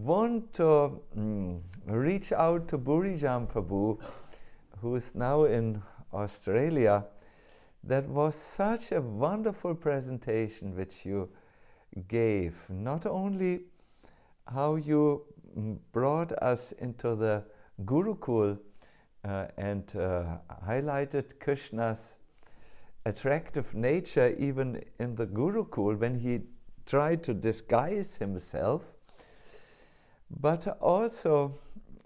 want to reach out to Burijam Prabhu, who is now in Australia. That was such a wonderful presentation which you gave. Not only how you brought us into the Gurukul and highlighted Krishna's attractive nature even in the Gurukul when he tried to disguise himself, but also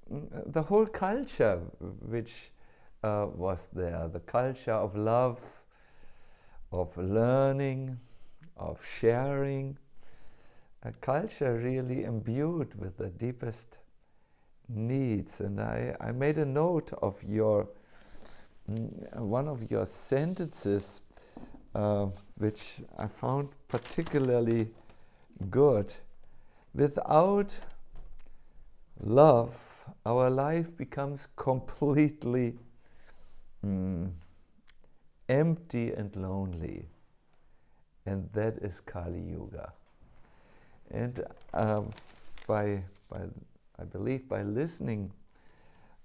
the whole culture which was there, the culture of love, of learning, of sharing, a culture really imbued with the deepest needs. And I made a note of your one of your sentences which I found particularly good. Without love, our life becomes completely empty and lonely, and that is Kali Yuga. And I believe by listening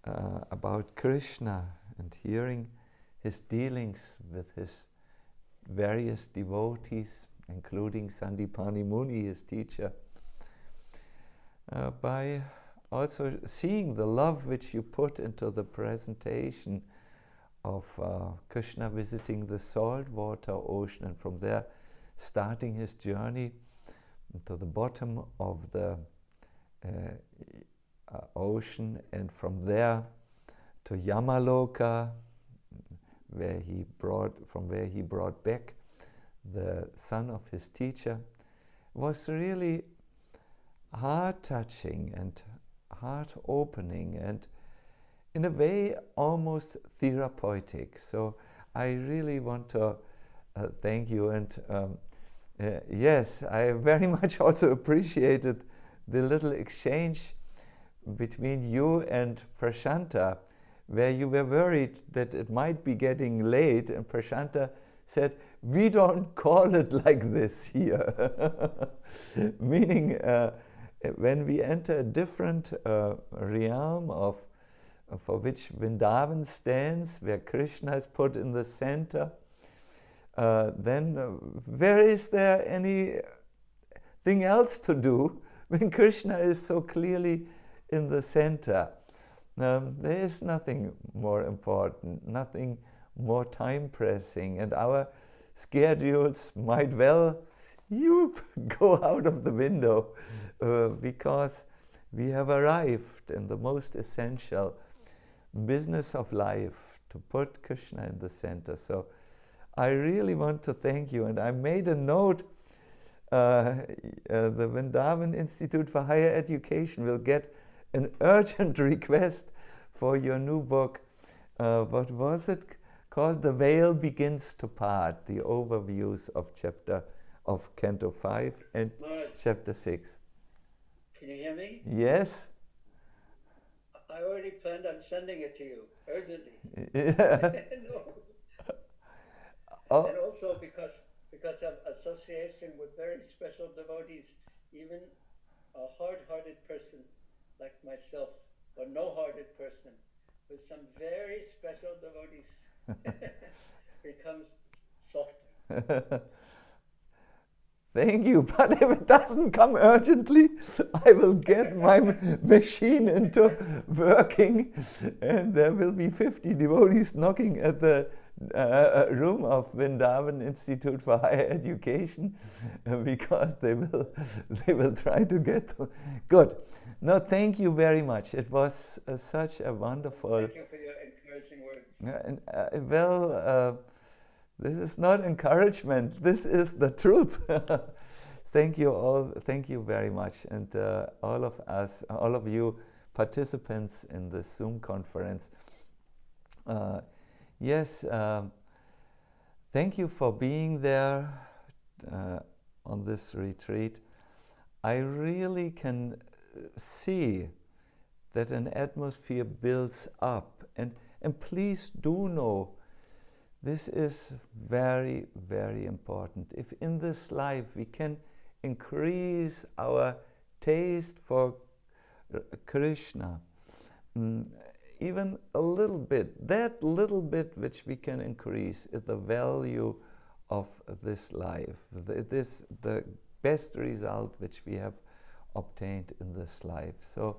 about Krishna and hearing his dealings with his various devotees, including Sandipani Muni, his teacher, by also seeing the love which you put into the presentation of Krishna visiting the saltwater ocean, and from there starting his journey to the bottom of the ocean, and from there to Yamaloka, from where he brought back the son of his teacher, was really heart-touching and heart-opening, and in a way almost therapeutic. So I really want to thank you, and yes, I very much also appreciated the little exchange between you and Prashanta, where you were worried that it might be getting late, and Prashanta said, "We don't call it like this here." Meaning, when we enter a different realm for which Vrindavan stands, where Krishna is put in the center, then where is there anything else to do when Krishna is so clearly in the center? There is nothing more important, nothing more time-pressing, and our schedules might well go out of the window because we have arrived in the most essential business of life, to put Krishna in the center. So I really want to thank you, and I made a note. The Vrindavan Institute for Higher Education will get an urgent request for your new book. What was it called? The Veil Begins to Part, the overviews of Canto 5 and Chapter 6. Can you hear me? Yes. I already planned on sending it to you urgently. Yeah. No. Oh. And also because of association with very special devotees, even a hard-hearted person like myself, or no-hearted person, with some very special devotees becomes softer. Thank you, but if it doesn't come urgently, I will get my machine into working, and there will be 50 devotees knocking at the room of Vrindavan Institute for Higher Education, because they will try to get to. Good. No, thank you very much. It was such a wonderful. Thank you for your encouraging words. This is not encouragement. This is the truth. Thank you all. Thank you very much, and all of us, all of you participants in the Zoom conference. Yes, thank you for being there on this retreat. I really can see that an atmosphere builds up, and please do know, this is very, very important. If in this life we can increase our taste for Krishna, even a little bit, that little bit which we can increase is the value of this life. The best result which we have obtained in this life. So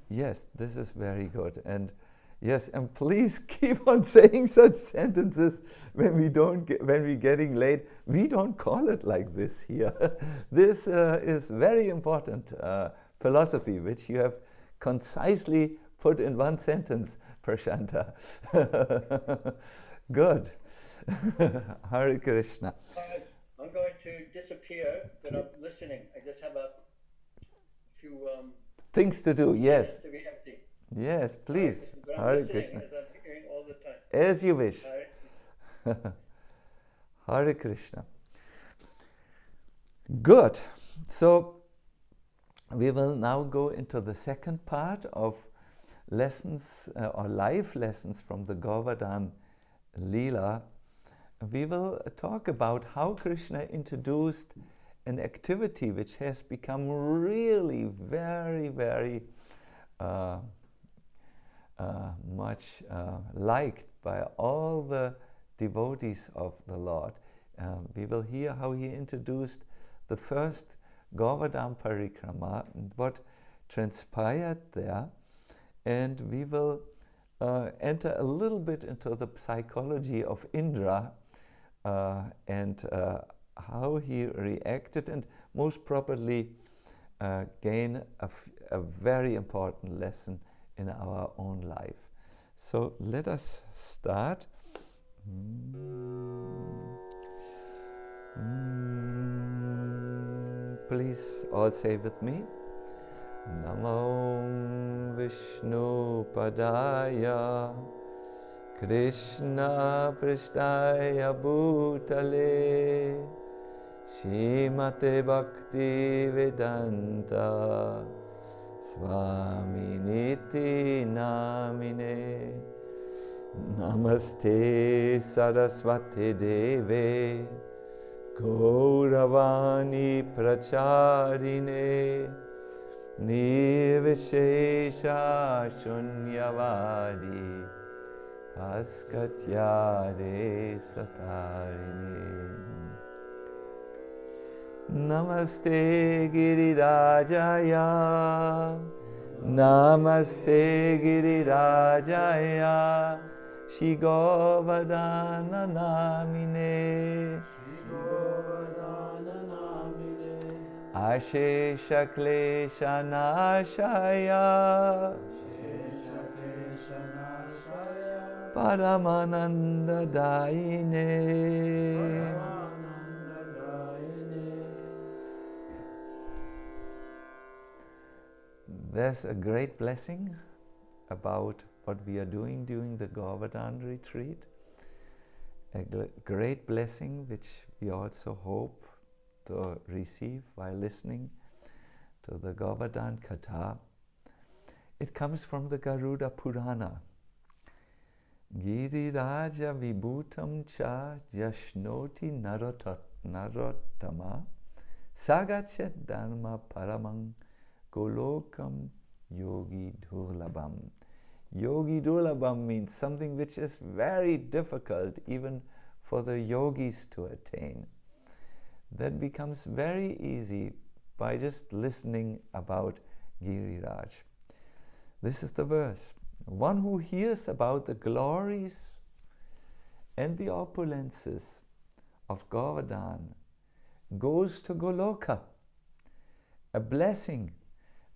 yes, this is very good. And yes, and please keep on saying such sentences when we're getting late. We don't call it like this here. This is very important philosophy which you have concisely put in one sentence, Prashanta. Good. Hare Krishna. I'm going to disappear, but I'm listening. I just have a few things to do. Yes. To be empty. Yes, please. But I'm Hare listening, Krishna. as I'm hearing all the time. As you wish. Hare Hare Krishna. Good. So we will now go into the second part of lessons or life lessons from the Govardhana Lila. We will talk about how Krishna introduced an activity which has become really very, very much liked by all the devotees of the Lord. We will hear how he introduced the first Govardhan Parikrama and what transpired there. And we will enter a little bit into the psychology of Indra and how he reacted, and most probably gain a very important lesson in our own life. So let us start. Please all say with me. Namo Vishnu Padaya Krishna Prishtaya Bhutale Shrimate Bhakti Vedanta Swami Niti Namine Namaste Saraswati Deve Gauravani Pracharine Nirvishesha Shunyavadi Paskatyare Satarine Namaste Girirajaya Namaste Girirajaya Shri Govardhana Namine Ashesha Klesha Nashaya Paramananda Daine. There's a great blessing about what we are doing during the Govardhan retreat. A great blessing which we also hope to receive while listening to the Govardhan Katha. It comes from the Garuda Purana. Giriraja vibhutam cha yashnoti narottama sagachat dharma paramang golokam yogi durlabham. Yogi durlabham means something which is very difficult even for the yogis to attain. That becomes very easy by just listening about Giriraj. This is the verse. One who hears about the glories and the opulences of Govardhan goes to Goloka, a blessing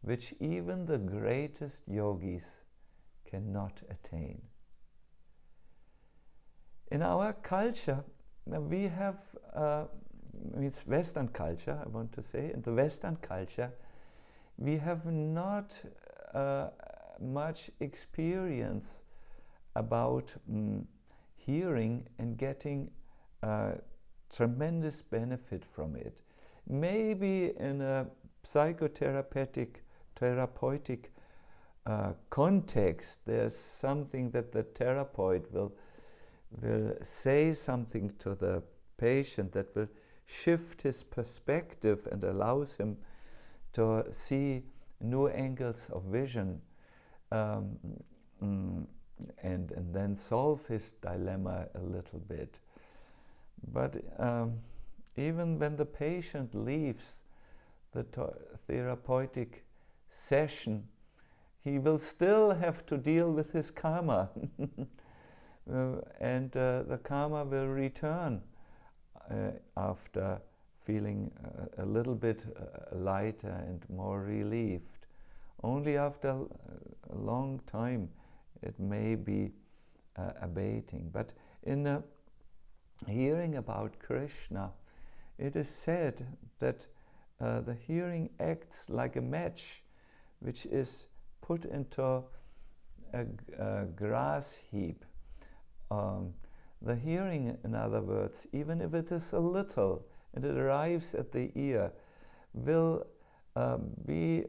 which even the greatest yogis cannot attain. In our culture, we have it's Western culture, I want to say. In the Western culture, we have not much experience about hearing and getting tremendous benefit from it. Maybe in a therapeutic context, there's something that the therapist will say something to the patient that will shift his perspective and allows him to see new angles of vision, and then solve his dilemma a little bit. But even when the patient leaves the therapeutic session, he will still have to deal with his karma. And the karma will return after feeling a little bit lighter and more relieved. Only after a long time it may be abating. But in hearing about Krishna, it is said that the hearing acts like a match which is put into a grass heap. The hearing, in other words, even if it is a little and it arrives at the ear, will be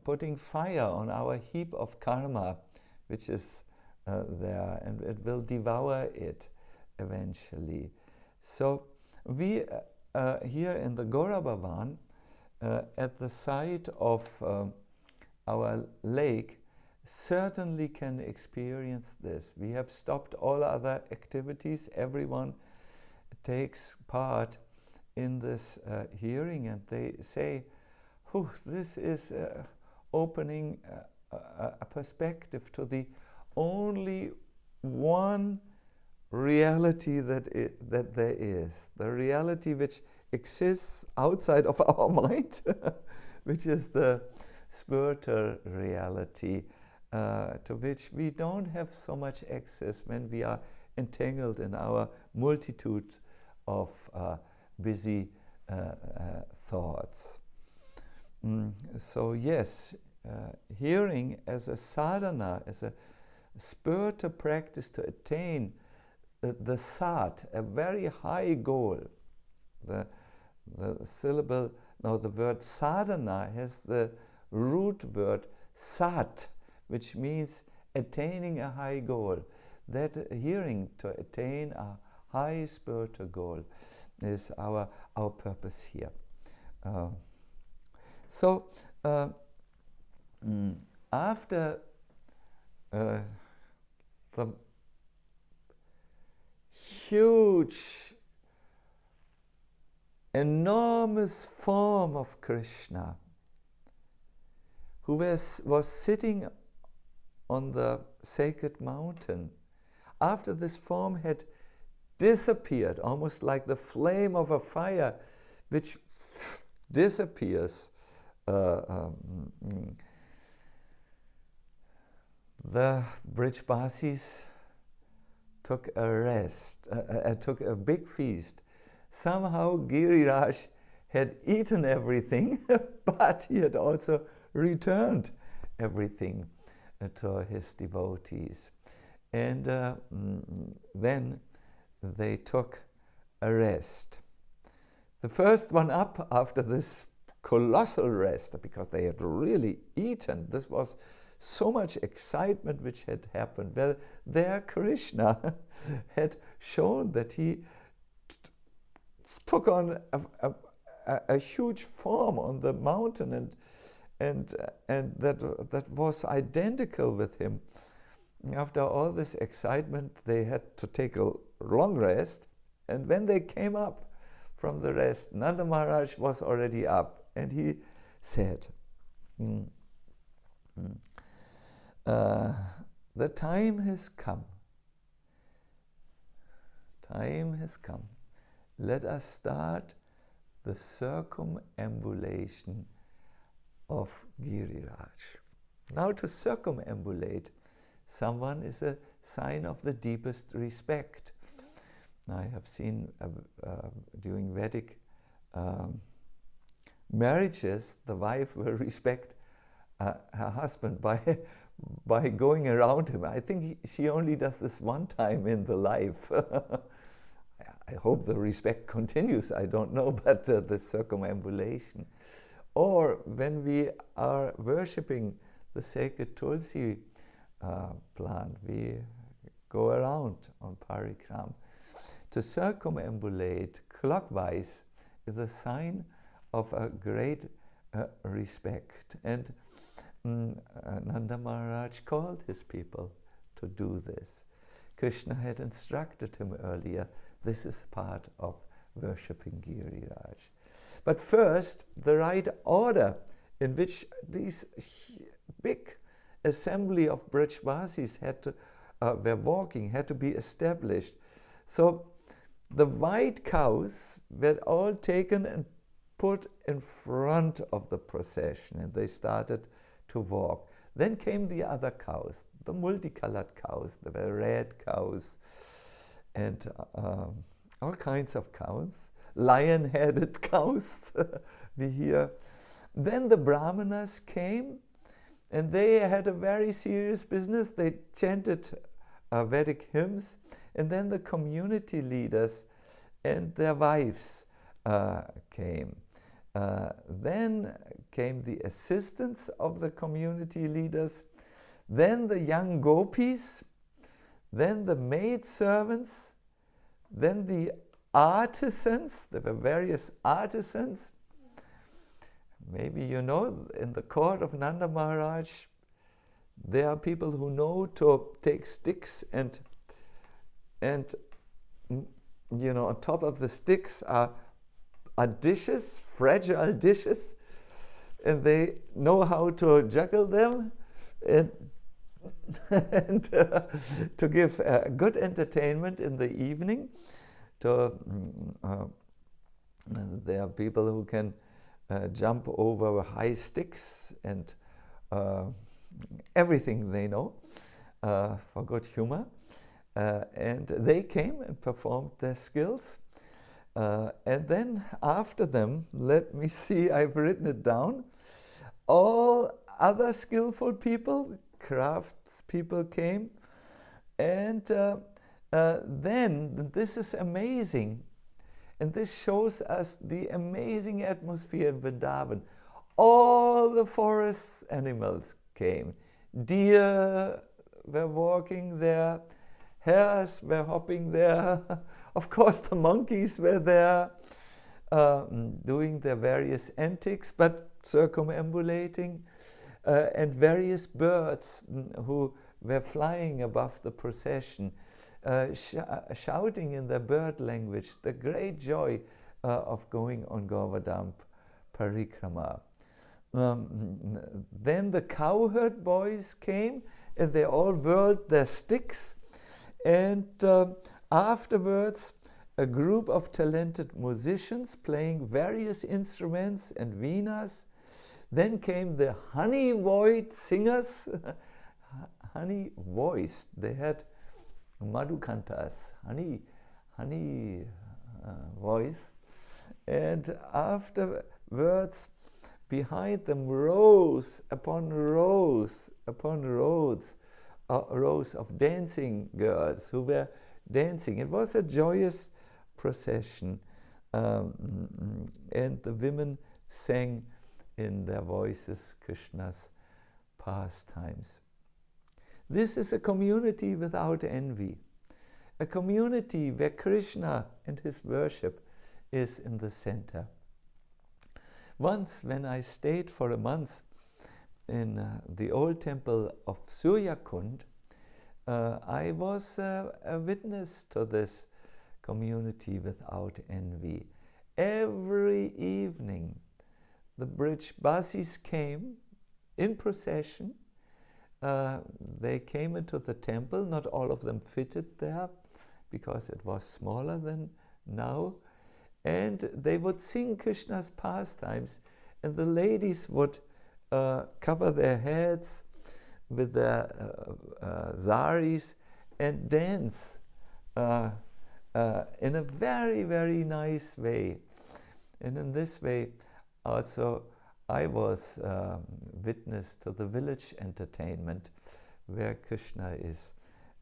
putting fire on our heap of karma, which is there, and it will devour it eventually. So we here in the Govardhan, at the side of our lake, certainly can experience this. We have stopped all other activities. Everyone takes part in this hearing, and they say, this is opening a perspective to the only one reality that there is, the reality which exists outside of our mind, which is the spiritual reality, to which we don't have so much access when we are entangled in our multitude of busy thoughts. So yes, hearing as a sadhana, as a spiritual practice to attain the sat, a very high goal. The syllable, now the word sadhana has the root word sat, which means attaining a high goal. That hearing to attain a high spiritual goal is our purpose here. So after the huge, enormous form of Krishna, who was sitting on the sacred mountain, after this form had disappeared, almost like the flame of a fire which disappears, the Brijbasis took a rest, took a big feast. Somehow Giriraj had eaten everything, but he had also returned everything to his devotees. And then they took a rest. The first one up after this colossal rest, because they had really eaten, this was so much excitement which had happened. Well, there Krishna had shown that he took on a huge form on the mountain, and that was identical with him. After all this excitement, they had to take a long rest, and when they came up from the rest, Nanda Maharaj was already up, and he said, the time has come. Time has come. Let us start the circumambulation of Giriraj. Now, to circumambulate someone is a sign of the deepest respect. I have seen during Vedic marriages, the wife will respect her husband by going around him. I think she only does this one time in the life. I hope the respect continues, I don't know, but the circumambulation. Or when we are worshipping the sacred Tulsi plant, we go around on parikram. To circumambulate clockwise is a sign of a great respect. And Nanda Maharaj called his people to do this. Krishna had instructed him earlier, this is part of worshipping Giriraj. But first, the right order in which these big assembly of Brajvasis were walking had to be established. So the white cows were all taken and put in front of the procession, and they started to walk. Then came the other cows, the multicolored cows. There were red cows and all kinds of cows, lion-headed cows we hear. Then the Brahmanas came, and they had a very serious business. They chanted Vedic hymns, and then the community leaders and their wives came. Then came the assistants of the community leaders, then the young gopis, then the maidservants, then the artisans. There were various artisans. Maybe you know, in the court of Nanda Maharaj, there are people who know to take sticks and you know, on top of the sticks are dishes, fragile dishes, and they know how to juggle them and to give good entertainment in the evening. There are people who can jump over high sticks and everything they know for good humor. And they came and performed their skills. And then after them, let me see, I've written it down, all other skillful people, craftspeople came. And then, this is amazing, and this shows us the amazing atmosphere in Vrindavan. All the forest animals came. Deer were walking there, hares were hopping there, of course the monkeys were there, doing their various antics, but circumambulating, and various birds who were flying above the procession, shouting in their bird language the great joy of going on Govardhan Parikrama. Then the cowherd boys came, and they all whirled their sticks, and afterwards a group of talented musicians playing various instruments and veenas. Then came the honey-voiced singers, honey-voiced, they had madhukantas, honey voice, and afterwards behind them rows upon rows upon rows of dancing girls who were dancing. It was a joyous procession, and the women sang in their voices Krishna's pastimes. This is a community without envy, a community where Krishna and his worship is in the center. Once, when I stayed for a month in the old temple of Suryakund, I was a witness to this community without envy. Every evening, the Brajbasis came in procession. They came into the temple. Not all of them fitted there because it was smaller than now. And they would sing Krishna's pastimes, and the ladies would cover their heads with their saris and dance in a very, very nice way. And in this way, also, I was witness to the village entertainment where Krishna is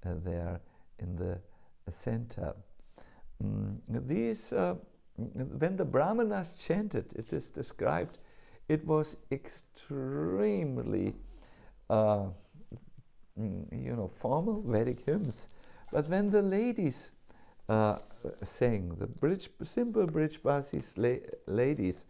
there in the center. When the Brahmanas chanted, it is described, it was extremely formal Vedic hymns. But when the ladies sang, the simple Brajbasis ladies,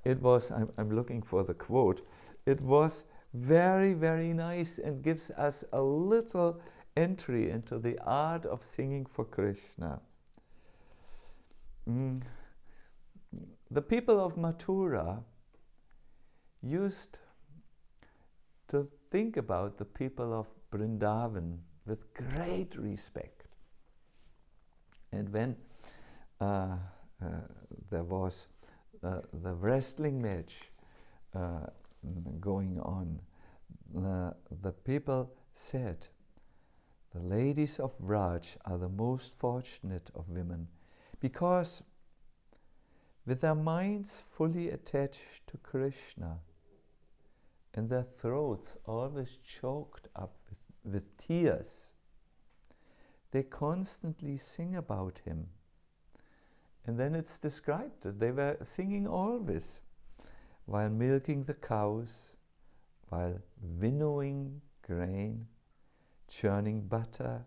it was, I'm looking for the quote, it was very, very nice and gives us a little entry into the art of singing for Krishna. The people of Mathura used to think about the people of Vrindavan with great respect. And when there was the wrestling match going on, the people said, the ladies of Vraj are the most fortunate of women, because with their minds fully attached to Krishna and their throats always choked up with tears, they constantly sing about him. And then it's described that they were singing always while milking the cows, while winnowing grain, churning butter,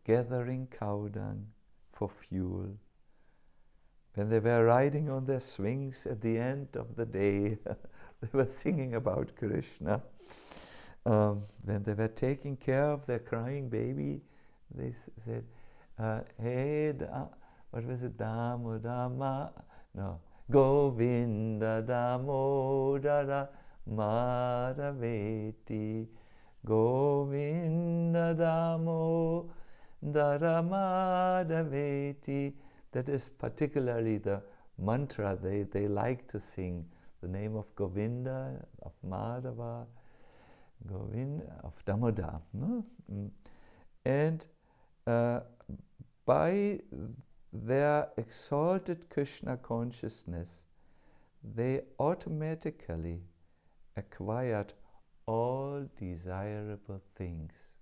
gathering cow dung for fuel. When they were riding on their swings at the end of the day, they were singing about Krishna. When they were taking care of their crying baby, they said, hey, what was it? Damodama? No. Govinda Damodara Madhaveti. Govinda Damodara Madhaveti. That is particularly the mantra they like to sing. The name of Govinda, of Madhava, Govinda, of Damodar. No? And by their exalted Krishna consciousness, they automatically acquired all desirable things.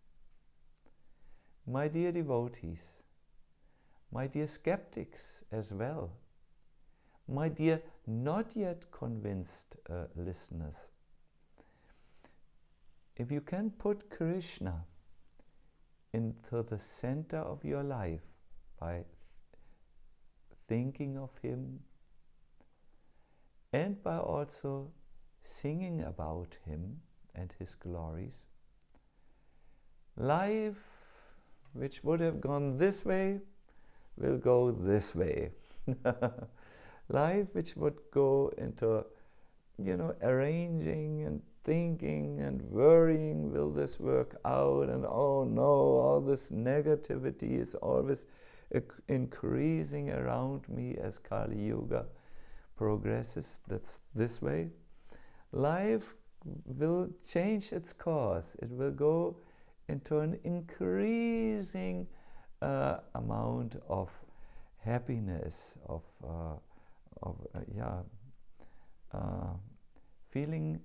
My dear devotees, my dear skeptics as well, my dear not yet convinced listeners, if you can put Krishna into the center of your life by thinking of him and by also singing about him and his glories, life which would have gone this way will go this way. Life which would go into, arranging and thinking and worrying, will this work out? And oh no, all this negativity is always increasing around me as Kali Yuga progresses. That's this way. Life will change its course. It will go into an increasing amount of happiness, of feeling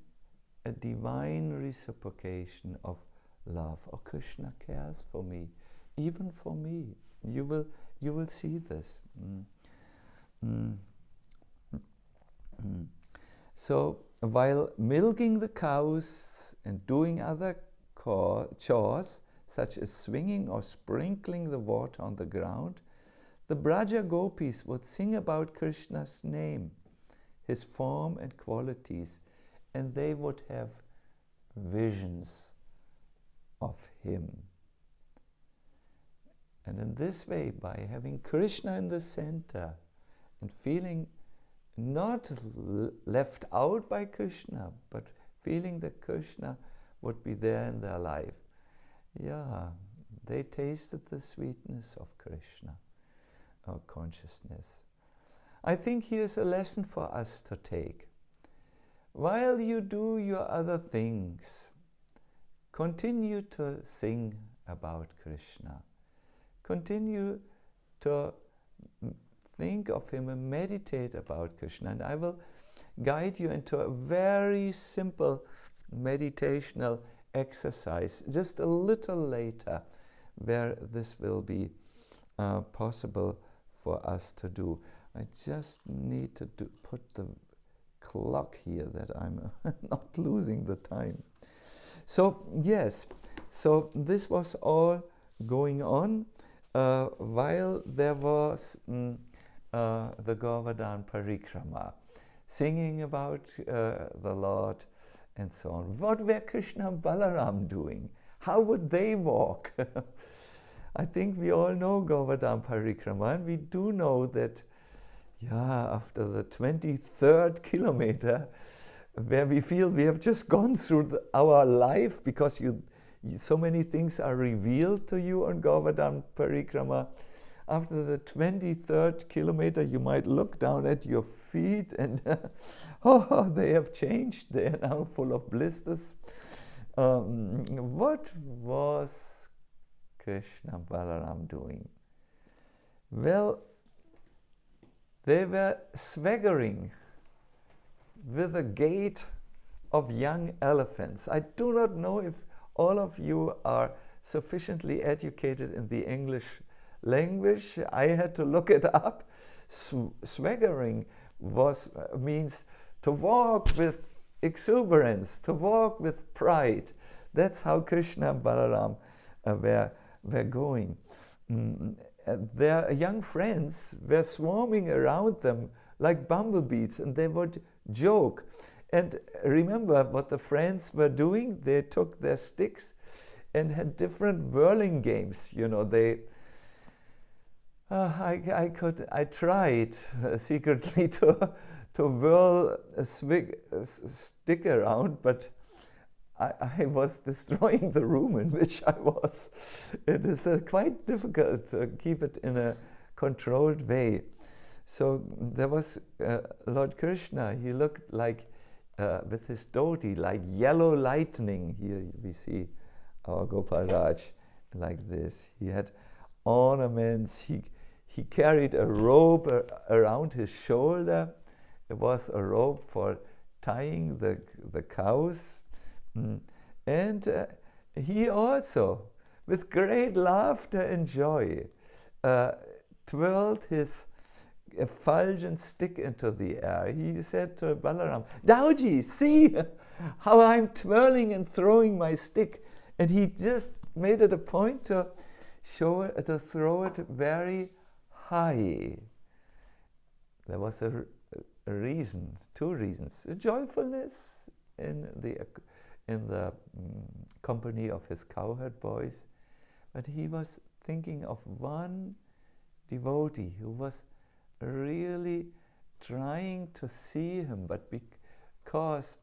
a divine reciprocation of love. Oh, Krishna cares for me, even for me. You will see this. So while milking the cows and doing other chores, such as swinging or sprinkling the water on the ground, the Braja Gopis would sing about Krishna's name, his form and qualities, and they would have visions of him. And in this way, by having Krishna in the center and feeling not left out by Krishna, but feeling that Krishna would be there in their life, they tasted the sweetness of Krishna, our consciousness. I think here's a lesson for us to take. While you do your other things, continue to sing about Krishna. Continue to think of him and meditate about Krishna. And I will guide you into a very simple meditational exercise just a little later, where this will be possible for us to do. I just need to put the clock here that I'm not losing the time. So yes, so this was all going on while there was the Govardhan Parikrama. singing about the Lord, and so on. What were Krishna and Balaram doing? How would they walk? I think we all know Govardhan Parikrama, and we do know that, yeah, after the 23rd kilometer, where we feel we have just gone through our life, because so many things are revealed to you on Govardhan Parikrama. After the 23rd kilometer, you might look down at your feet and, oh, they have changed. They are now full of blisters. What was Krishna and Balaram doing? Well, they were swaggering with a gait of young elephants. I do not know if all of you are sufficiently educated in the English language. I had to look it up. Swaggering means to walk with exuberance, to walk with pride. That's how Krishna and Balaram were going. Their young friends were swarming around them like bumblebees, and they would joke. And remember what the friends were doing? They took their sticks and had different whirling games. You know, I tried secretly to whirl a stick around, but I was destroying the room in which I was. It is quite difficult to keep it in a controlled way. So there was Lord Krishna. He looked like, with his dhoti, like yellow lightning. Here we see our Gopal Raj like this. He had ornaments. He carried a rope around his shoulder. It was a rope for tying the cows. And he also, with great laughter and joy, twirled his effulgent stick into the air. He said to Balaram, "Dauji, see how I'm twirling and throwing my stick." And he just made it a point to throw it very high. There was a reason, two reasons: joyfulness in the company of his cowherd boys, but he was thinking of one devotee who was really trying to see him, but because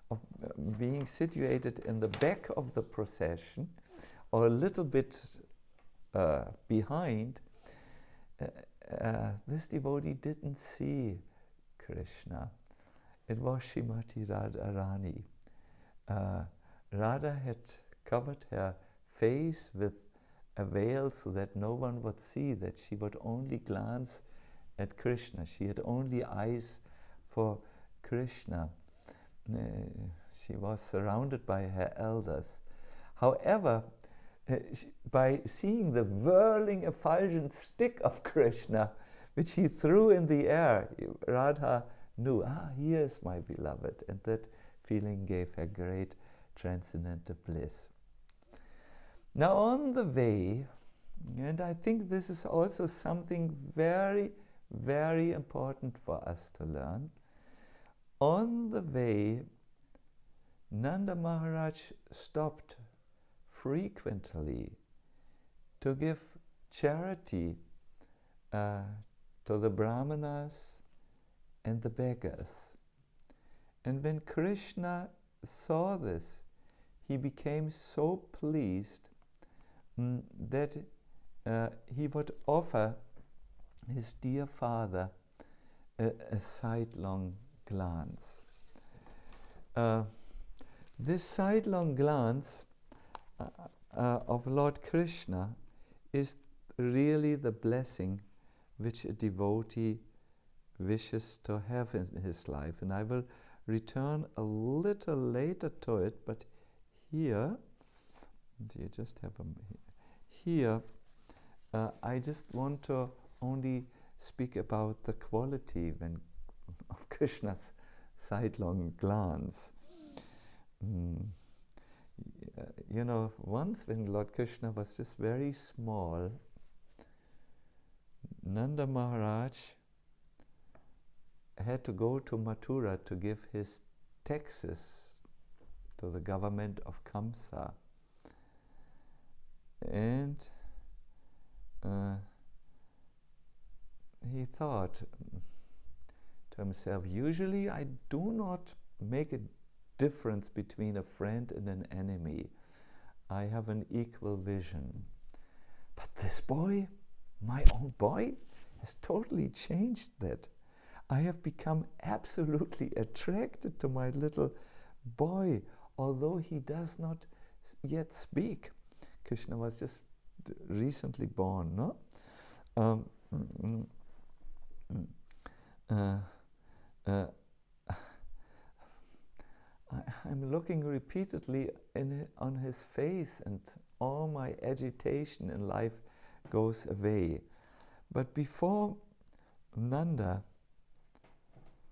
of being situated in the back of the procession, or a little bit behind, this devotee didn't see Krishna. It was Srimati Radharani. Radha had covered her face with a veil so that no one would see, that she would only glance at Krishna. She had only eyes for Krishna. She was surrounded by her elders. However, by seeing the whirling effulgent stick of Krishna, which he threw in the air, Radha knew, here is my beloved, and that feeling gave her great transcendental bliss. Now on the way, and I think this is also something very, very important for us to learn, on the way, Nanda Maharaj stopped frequently to give charity to the brahmanas and the beggars. And when Krishna saw this, he became so pleased that he would offer his dear father a sidelong glance. This sidelong glance of Lord Krishna is really the blessing which a devotee wishes to have in his life. And I will return a little later to it, but here, you just have here, I just want to only speak about the quality of Krishna's sidelong glance. You know, once when Lord Krishna was just very small, Nanda Maharaj had to go to Mathura to give his taxes to the government of Kamsa. And he thought to himself, usually I do not make a difference between a friend and an enemy. I have an equal vision. But this boy, my own boy, has totally changed that. I have become absolutely attracted to my little boy, although he does not yet speak. Krishna was just recently born, no? I'm looking repeatedly on his face, and all my agitation in life goes away. But before Nanda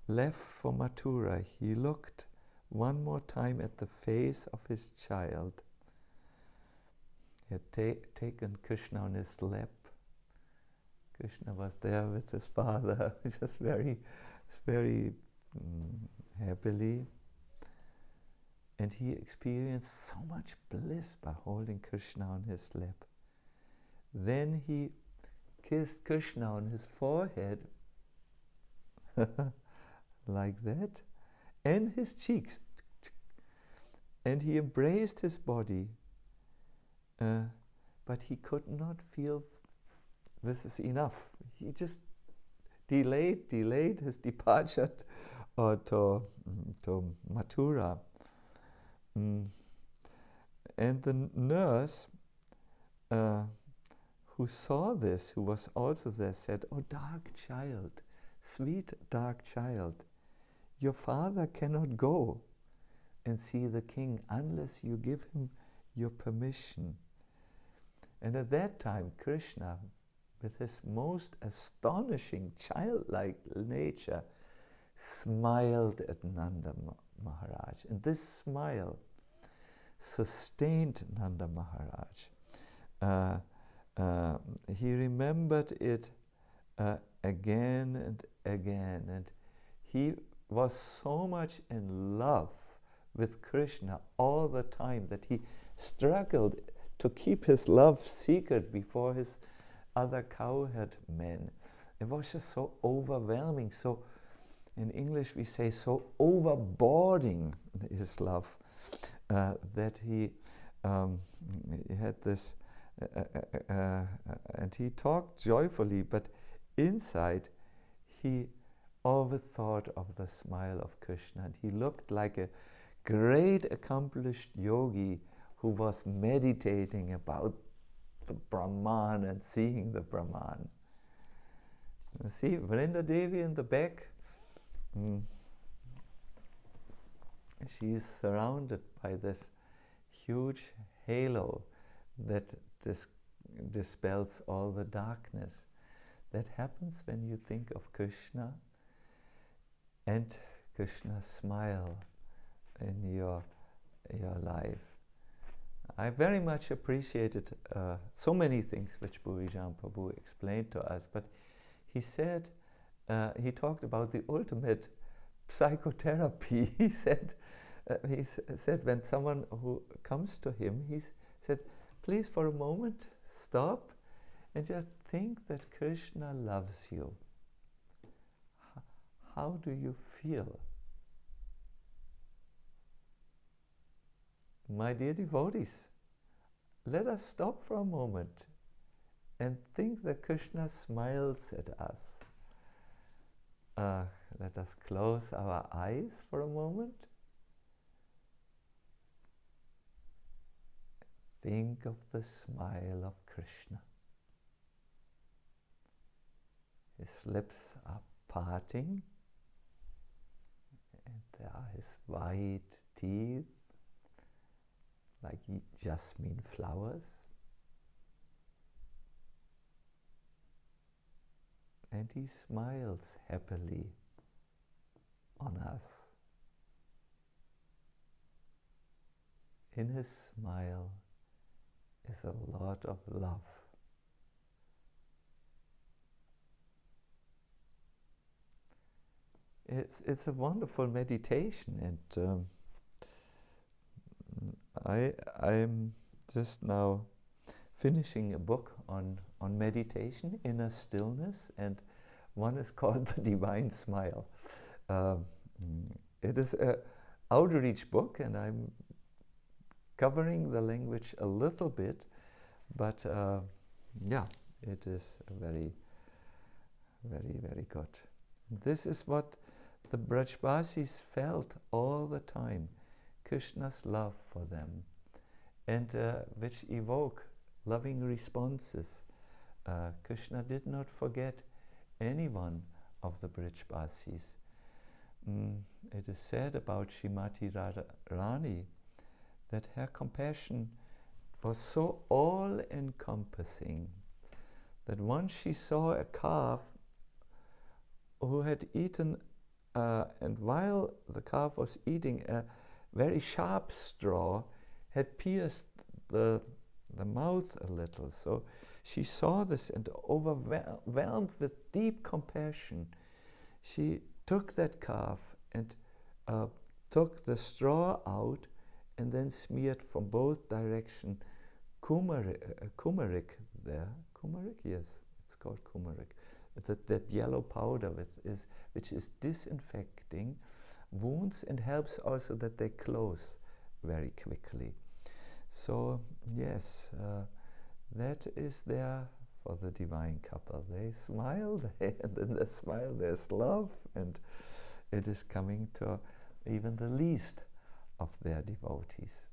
left for Mathura, he looked one more time at the face of his child. He had taken Krishna on his lap. Krishna was there with his father, just very, very happily. And he experienced so much bliss by holding Krishna on his lap. Then he kissed Krishna on his forehead, like that, and his cheeks. And he embraced his body, but he could not feel this is enough. He just delayed his departure to Mathura. And the nurse who saw this, who was also there, said, "Oh, dark child, sweet dark child, your father cannot go and see the king unless you give him your permission." And at that time, Krishna, with his most astonishing childlike nature, smiled at Nanda Maharaj. And this smile sustained Nanda Maharaj. He remembered it again and again. And he was so much in love with Krishna all the time that he struggled to keep his love secret before his other cowherd men. It was just so overwhelming, so in English we say so overboarding his love, that he had this, and he talked joyfully, but inside he always thought of the smile of Krishna, and he looked like a great accomplished yogi who was meditating about the Brahman and seeing the Brahman. You see Vrinda Devi in the back? She is surrounded by this huge halo that dispels all the darkness. That happens when you think of Krishna and Krishna's smile in your life. I very much appreciated so many things which Burijan Prabhu explained to us, but he said, he talked about the ultimate psychotherapy. He said when someone who comes to him, he said, please for a moment stop and just think that Krishna loves you. How do you feel? My dear devotees, let us stop for a moment and think that Krishna smiles at us. Let us close our eyes for a moment. Think of the smile of Krishna. His lips are parting, and there are his white teeth, like jasmine flowers. And he smiles happily on us. In his smile is a lot of love. it's a wonderful meditation, and I'm just now finishing a book on meditation, inner stillness, and one is called The Divine Smile. It is an outreach book, and I'm covering the language a little bit, but yeah, it is very, very, very good. This is what the Brajbasis felt all the time, Krishna's love for them, and which evoke loving responses. Krishna did not forget any one of the Brajbasis. It is said about Srimati Radharani that her compassion was so all-encompassing that once she saw a calf who had eaten, and while the calf was eating, a very sharp straw had pierced the mouth a little. So she saw this, and overwhelmed with deep compassion, she took that calf and took the straw out and then smeared from both directions turmeric there. Turmeric? Yes, it's called turmeric. That yellow powder which is disinfecting wounds and helps also that they close very quickly. So yes, that is there for the divine couple. They smile, and in the smile there's love, and it is coming to even the least of their devotees.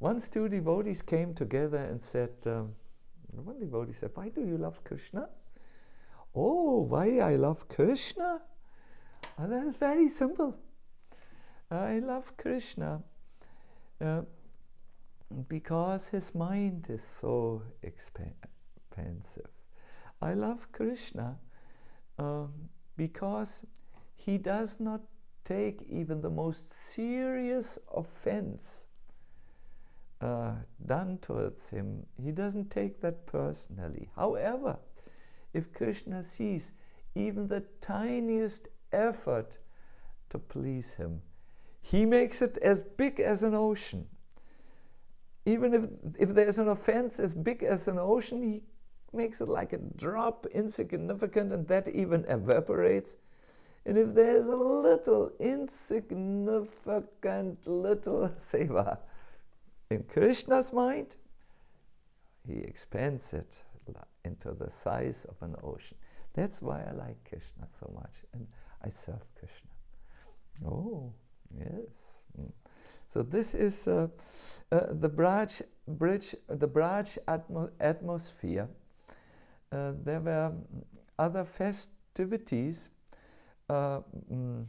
Once two devotees came together and said, one devotee said, "Why do you love Krishna?" "Oh, why I love Krishna? Oh, that is very simple. I love Krishna because his mind is so expansive. I love Krishna because he does not take even the most serious offense done towards him. He doesn't take that personally. However, if Krishna sees even the tiniest effort to please him, he makes it as big as an ocean. Even if there's an offense as big as an ocean, he makes it like a drop, insignificant, and that even evaporates. And if there's a little insignificant little seva in Krishna's mind, he expands it into the size of an ocean. That's why I like Krishna so much, and I serve Krishna. Oh, yes. So this is the Braj atmosphere. There were other festivities, and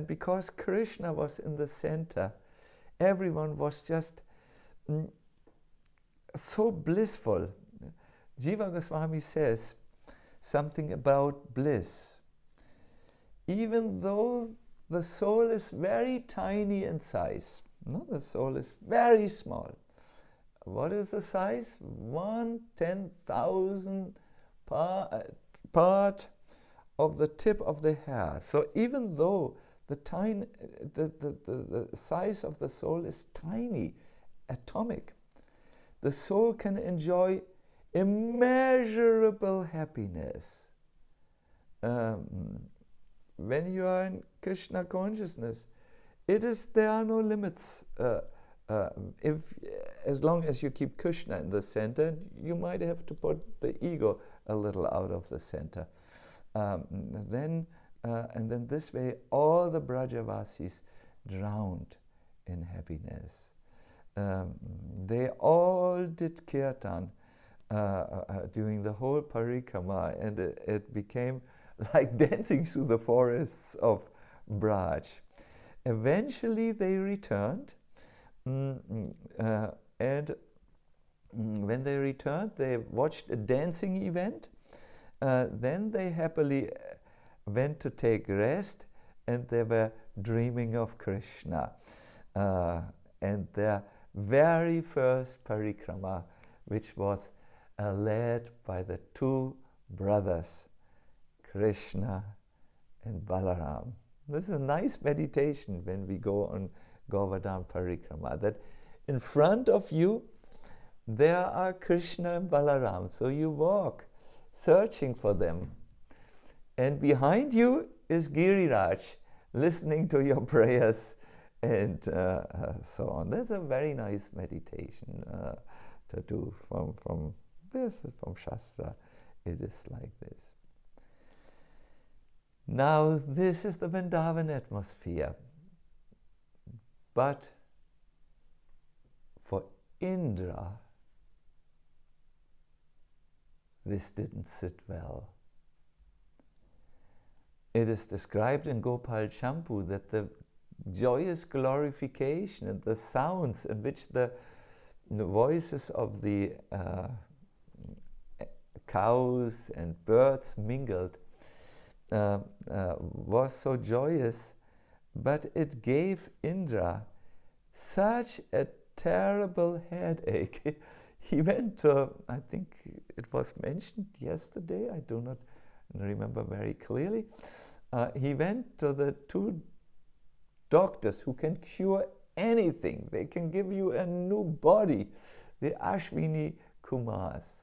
because Krishna was in the center, everyone was just so blissful. Jiva Goswami says something about bliss. Even though the soul is very tiny in size, no? The soul is very small. What is the size? 1/10,000th part of the tip of the hair. So even though the size of the soul is tiny, atomic, the soul can enjoy immeasurable happiness. When you are in Krishna consciousness, there are no limits. As long as you keep Krishna in the center, you might have to put the ego a little out of the center. And then this way, all the Brajavasis drowned in happiness. They all did kirtan during the whole parikrama, and it became like dancing through the forests of Braj. Eventually they returned, and when they returned, they watched a dancing event. Then they happily went to take rest, and they were dreaming of Krishna. And their very first parikrama, which was led by the two brothers, Krishna and Balaram. This is a nice meditation when we go on Govardhan Parikrama, that in front of you there are Krishna and Balaram. So you walk searching for them. And behind you is Giriraj, listening to your prayers and so on. That's a very nice meditation to do from Shastra. It is like this. Now this is the Vrindavan atmosphere. But for Indra, this didn't sit well. It is described in Gopal Champu that the joyous glorification and the sounds in which the voices of the cows and birds mingled was so joyous, but it gave Indra such a terrible headache. He went to, I think it was mentioned yesterday, I do not remember very clearly, he went to the two doctors who can cure anything. They can give you a new body, the Ashwini Kumars.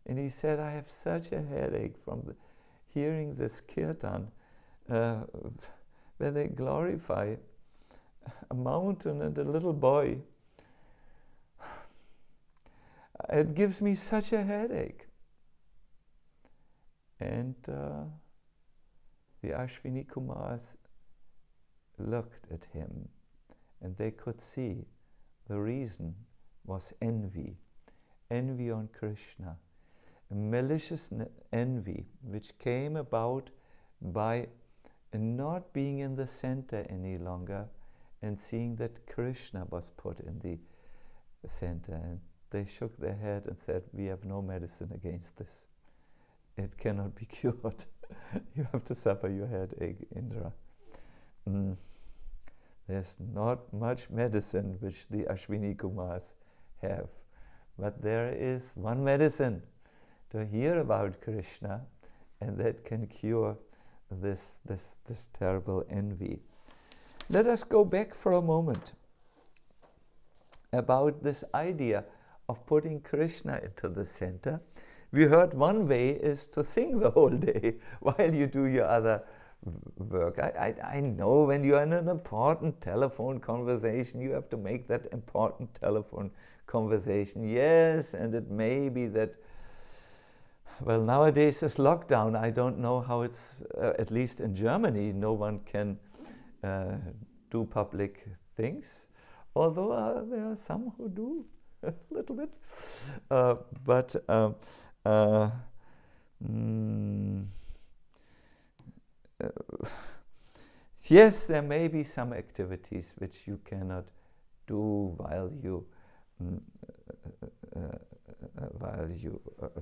And he said, I have such a headache from hearing this kirtan where they glorify a mountain and a little boy. It gives me such a headache. And the Ashwini Kumars looked at him, and they could see the reason was envy. Envy on Krishna. A malicious envy which came about by not being in the center any longer and seeing that Krishna was put in the center. And they shook their head and said, we have no medicine against this. It cannot be cured. You have to suffer your headache, Indra. There's not much medicine which the Ashwini Kumars have. But there is one medicine, to hear about Krishna, and that can cure this terrible envy. Let us go back for a moment about this idea of putting Krishna into the center. We heard one way is to sing the whole day while you do your other work. I know when you are in an important telephone conversation, you have to make that important telephone conversation. Yes, and it may be that, well, nowadays this lockdown, I don't know how it's, at least in Germany, no one can do public things, although there are some who do a little bit. Yes, there may be some activities which you cannot do while you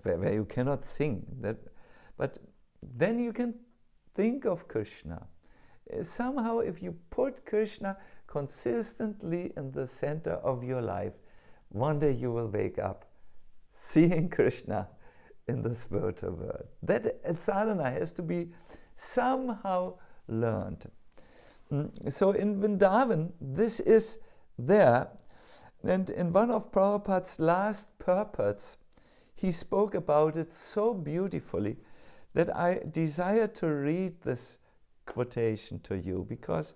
where you cannot sing. But then you can think of Krishna. Somehow, if you put Krishna consistently in the center of your life, one day you will wake up seeing Krishna in the spiritual world. That sadhana has to be somehow learned. So in Vrindavan, this is there. And in one of Prabhupada's last purports, he spoke about it so beautifully that I desire to read this quotation to you, because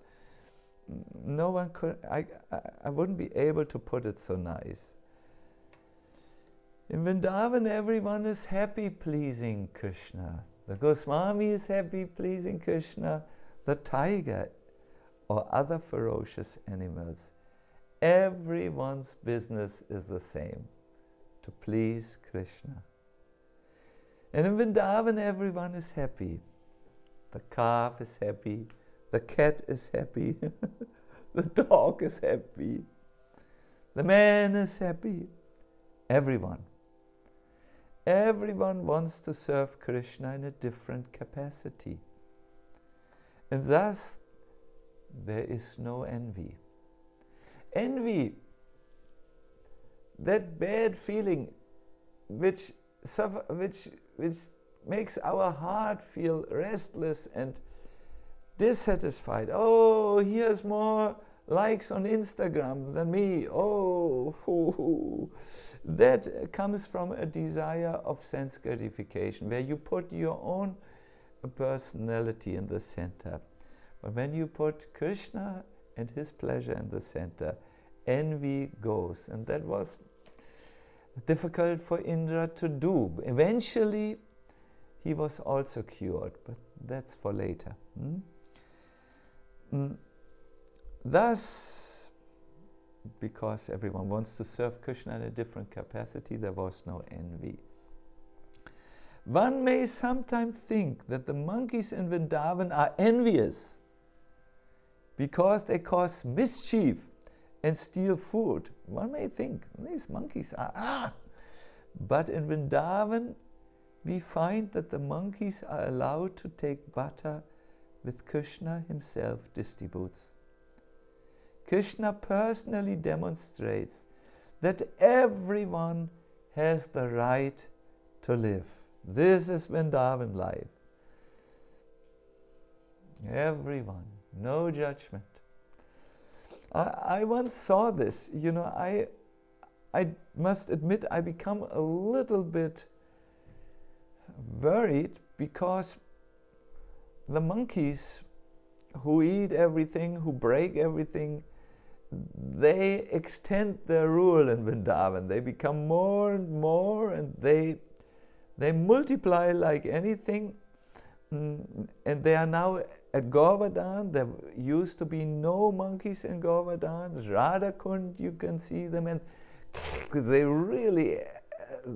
no one could, I wouldn't be able to put it so nice. In Vrindavan, everyone is happy pleasing Krishna. The Goswami is happy pleasing Krishna. The tiger or other ferocious animals, everyone's business is the same, to please Krishna. And in Vrindavan, everyone is happy. The calf is happy, the cat is happy, the dog is happy, the man is happy, everyone. Everyone wants to serve Krishna in a different capacity. And thus, there is no envy. Envy, that bad feeling which makes our heart feel restless and dissatisfied. Oh, he has more likes on Instagram than me. Oh, that comes from a desire of sense gratification, where you put your own personality in the center. But when you put Krishna and his pleasure in the center, envy goes. And that was difficult for Indra to do. Eventually, he was also cured, but that's for later. Thus, because everyone wants to serve Krishna in a different capacity, there was no envy. One may sometimes think that the monkeys in Vrindavan are envious because they cause mischief and steal food. One may think, these monkeys are... But in Vrindavan, we find that the monkeys are allowed to take butter which Krishna himself distributes. Krishna personally demonstrates that everyone has the right to live. This is Vrindavan life. Everyone, no judgment. I once saw this, I must admit I become a little bit worried because the monkeys who eat everything, who break everything, they extend their rule in Vrindavan. They become more and more, and they multiply like anything. And they are now at Govardhan. There used to be no monkeys in Govardhan. Radhakund, you can see them, and they really,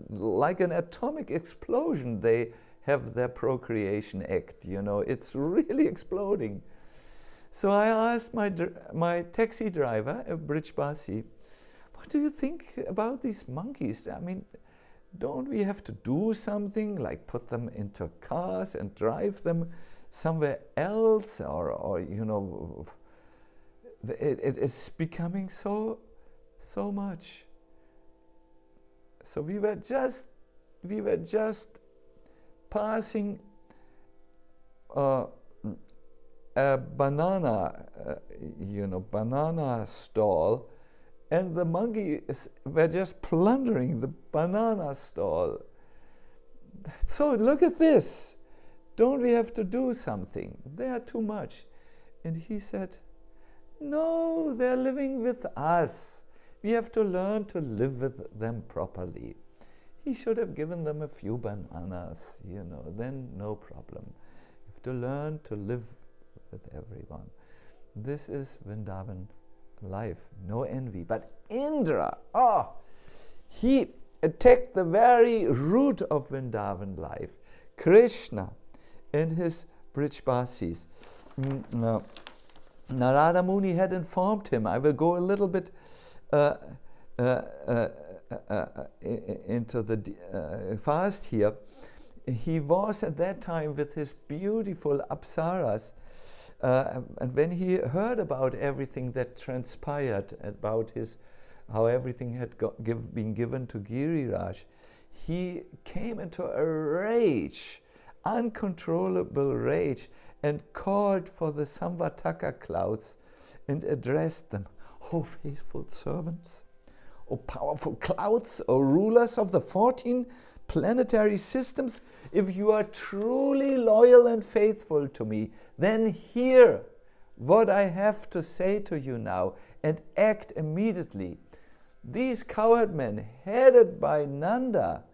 like an atomic explosion, they have their procreation act, it's really exploding. So I asked my taxi driver, a Brijbasi, what do you think about these monkeys? I mean, don't we have to do something, like put them into cars and drive them somewhere else? Or it's becoming so much. So we were just passing a banana, banana stall, and the monkeys were just plundering the banana stall. So look at this. Don't we have to do something? They are too much. And he said, no, they're living with us. We have to learn to live with them properly. He should have given them a few bananas, then no problem. You have to learn to live with everyone. This is Vrindavan life, no envy. But Indra, he attacked the very root of Vrindavan life, Krishna and his Brijbasis. Narada Muni had informed him. I will go a little bit into the fast here. He was at that time with his beautiful apsaras, and when he heard about everything that transpired, about how everything had been given to Giriraj, he came into a rage, uncontrollable rage, and called for the Samvataka clouds and addressed them. O faithful servants, O powerful clouds, O rulers of the 14 planetary systems, if you are truly loyal and faithful to me, then hear what I have to say to you now and act immediately. These coward men, headed by Nanda,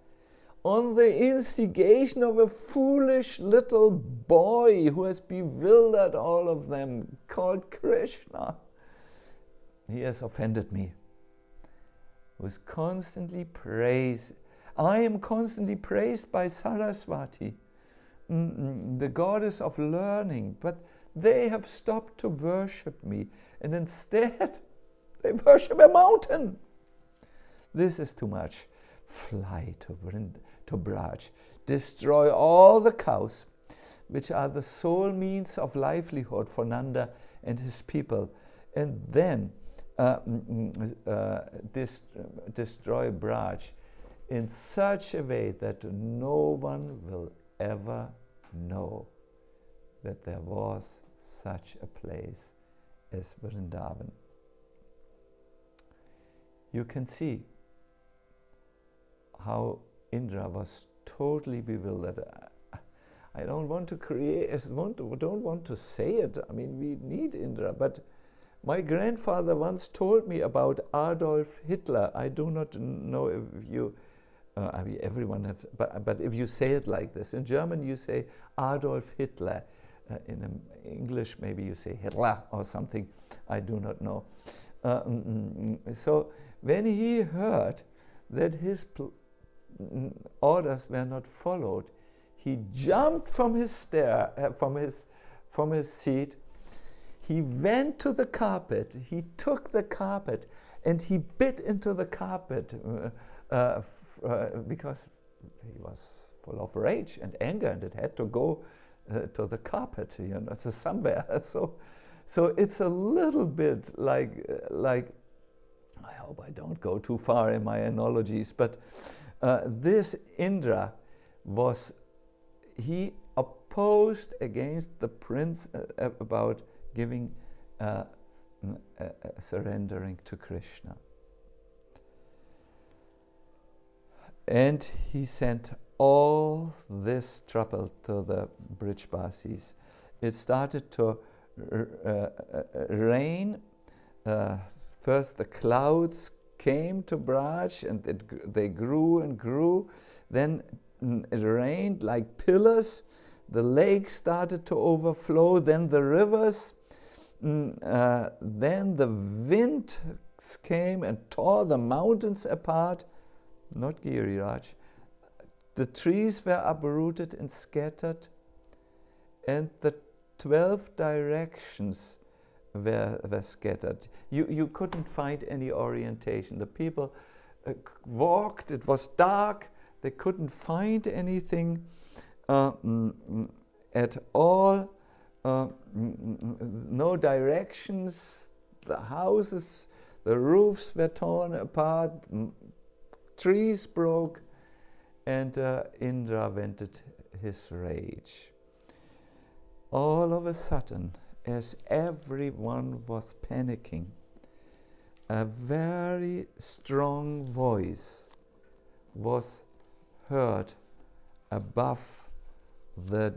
on the instigation of a foolish little boy who has bewildered all of them, called Krishna, he has offended me. Was constantly praised. I am constantly praised by Saraswati, the goddess of learning, but they have stopped to worship me, and instead they worship a mountain. This is too much. Fly to Braj, destroy all the cows, which are the sole means of livelihood for Nanda and his people, and then destroy Braj in such a way that no one will ever know that there was such a place as Vrindavan. You can see how Indra was totally bewildered. I don't want to don't want to say it. I mean, we need Indra, but my grandfather once told me about Adolf Hitler. I do not know if you, I mean, everyone has, but if you say it like this, in German you say Adolf Hitler. In English maybe you say Hitler or something. I do not know. So when he heard that his orders were not followed, he jumped from his seat. He went to the carpet. He took the carpet and he bit into the carpet because he was full of rage and anger, and it had to go to the carpet, you know, so somewhere. So it's a little bit like. I hope I don't go too far in my analogies, but this Indra he opposed against the prince about giving, surrendering to Krishna. And he sent all this trouble to the Brijbasis. It started to rain. First the clouds came to Braj and they grew and grew. Then it rained like pillars. The lake started to overflow. Then the rivers. Then the wind came and tore the mountains apart. Not Giriraj. The trees were uprooted and scattered. And the 12 directions were scattered. You couldn't find any orientation. The people walked, it was dark, they couldn't find anything at all, no directions, the houses, the roofs were torn apart, trees broke, and Indra vented his rage. All of a sudden, as everyone was panicking, a very strong voice was heard above the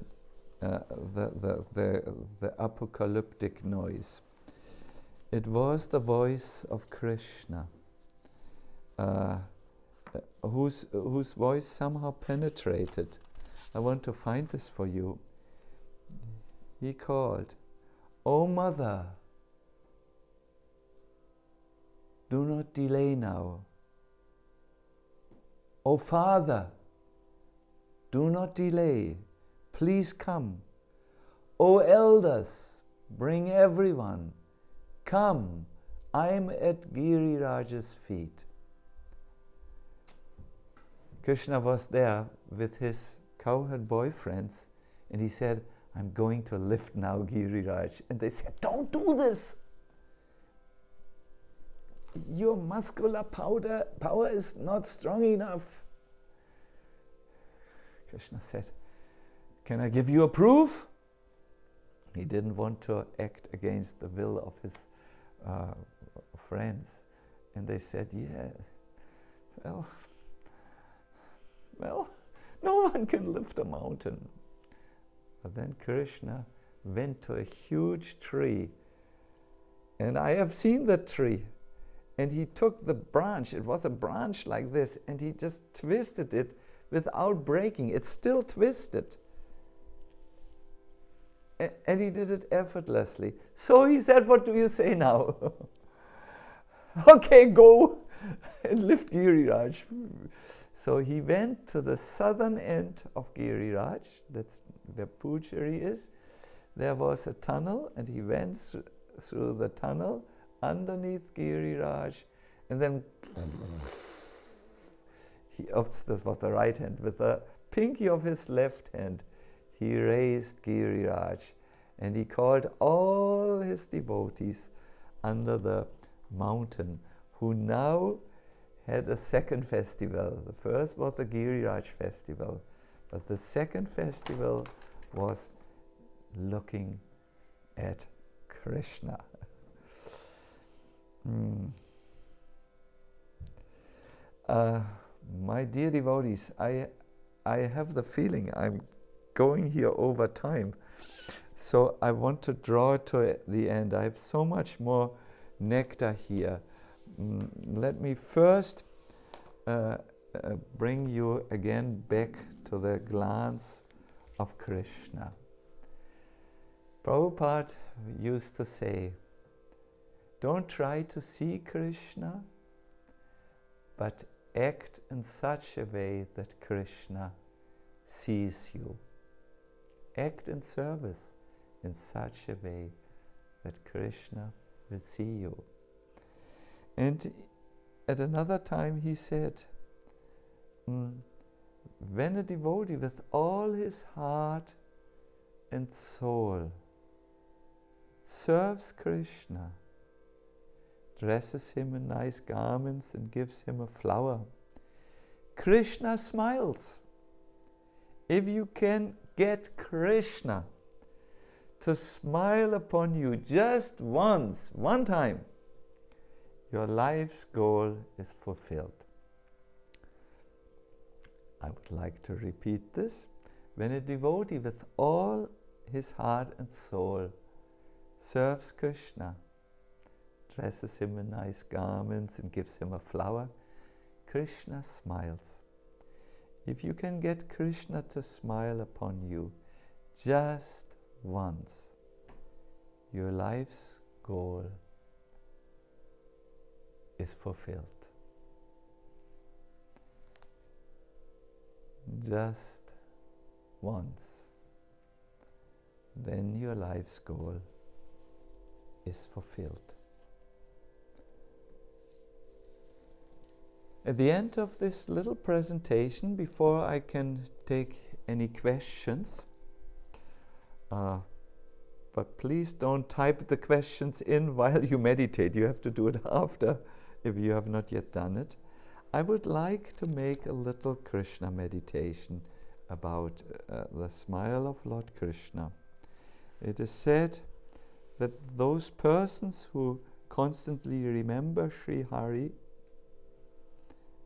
apocalyptic noise. It was the voice of Krishna, whose voice somehow penetrated. I want to find this for you. He called, "O Mother, do not delay now. O Father, do not delay. Please come. O elders, bring everyone. Come, I'm at Giriraj's feet." Krishna was there with his cowherd boyfriends, and he said, "I'm going to lift now Giriraj." And they said, "Don't do this. Your muscular power is not strong enough." Krishna said, "Can I give you a proof?" He didn't want to act against the will of his friends. And they said, "Yeah, well, no one can lift a mountain." But then Krishna went to a huge tree, and I have seen the tree, and he took the branch, it was a branch like this, and he just twisted it without breaking. It's still twisted. And he did it effortlessly. So he said, "What do you say now?" "Okay, go and lift Giriraj." So he went to the southern end of Giriraj, that's where Pujari is. There was a tunnel, and he went through the tunnel underneath Giriraj, and then this was the right hand, with the pinky of his left hand, he raised Giriraj, and he called all his devotees under the mountain, who now had a second festival. The first was the Giriraj festival, but the second festival was looking at Krishna. My dear devotees, I have the feeling I'm going here over time, so I want to draw to the end. I have so much more nectar here. Let me first bring you again back to the glance of Krishna. Prabhupada used to say, don't try to see Krishna, but act in such a way that Krishna sees you. Act in service in such a way that Krishna will see you. And at another time he said, when a devotee with all his heart and soul serves Krishna, dresses him in nice garments and gives him a flower, Krishna smiles. If you can get Krishna to smile upon you just once, one time, your life's goal is fulfilled. I would like to repeat this. When a devotee with all his heart and soul serves Krishna, dresses him in nice garments and gives him a flower, Krishna smiles. If you can get Krishna to smile upon you just once, your life's goal is fulfilled. Just once, then your life's goal is fulfilled. At the end of this little presentation, before I can take any questions, but please don't type the questions in while you meditate. You have to do it after, if you have not yet done it. I would like to make a little Krishna meditation about the smile of Lord Krishna. It is said that those persons who constantly remember Sri Hari,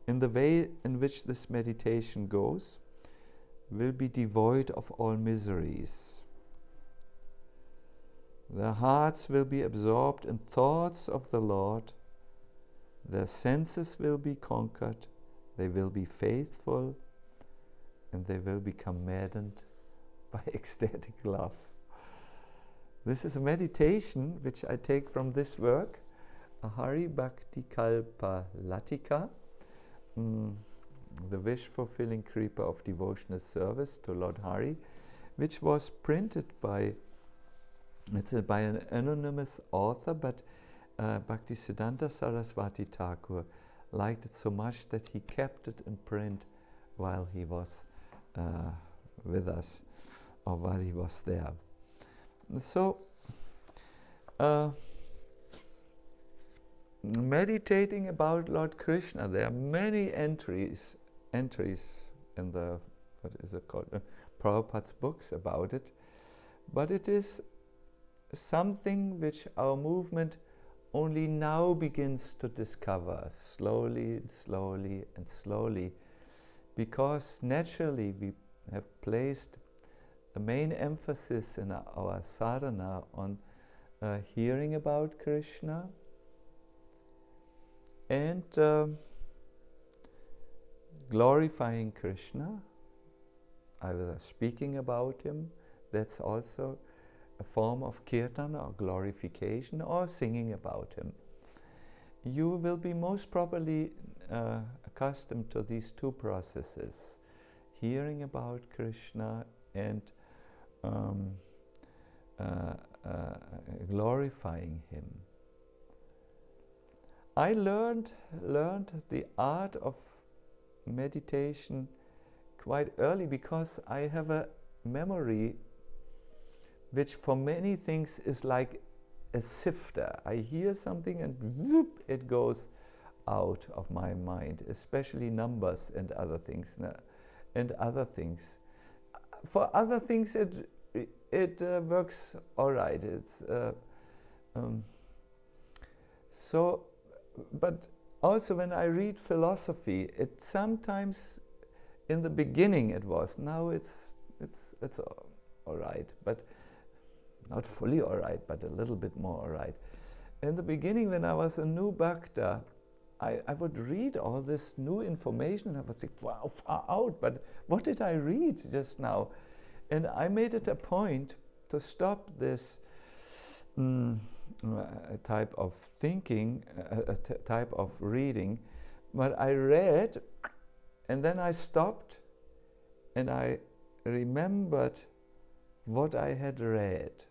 in the way in which this meditation goes, will be devoid of all miseries. Their hearts will be absorbed in thoughts of the Lord. Their senses will be conquered. They will be faithful, and they will become maddened by ecstatic love. This is a meditation which I take from this work, Hari Bhakti Kalpa Latika, the wish-fulfilling creeper of devotional service to Lord Hari, which was printed by an anonymous author, but Bhaktisiddhanta Saraswati Thakur liked it so much that he kept it in print while he was with us, or while he was there. So, meditating about Lord Krishna, there are many entries in the, what is it called, Prabhupada's books about it, but it is something which our movement only now begins to discover, slowly and slowly and slowly, because naturally we have placed the main emphasis in our sadhana on hearing about Krishna and glorifying Krishna, either speaking about him, that's also a form of kirtan or glorification, or singing about him. You will be most probably accustomed to these two processes, hearing about Krishna and glorifying him. I learned the art of meditation quite early because I have a memory which for many things is like a sifter. I hear something and whoop, it goes out of my mind, especially numbers and other things. For other things it works all right. It's so, but also when I read philosophy, it sometimes, in the beginning it was, now it's all right, but not fully all right, but a little bit more all right. In the beginning, when I was a new Bhakta, I would read all this new information and I would think, wow, far out, but what did I read just now? And I made it a point to stop this type of thinking, type of reading. But I read, and then I stopped, and I remembered what I had read.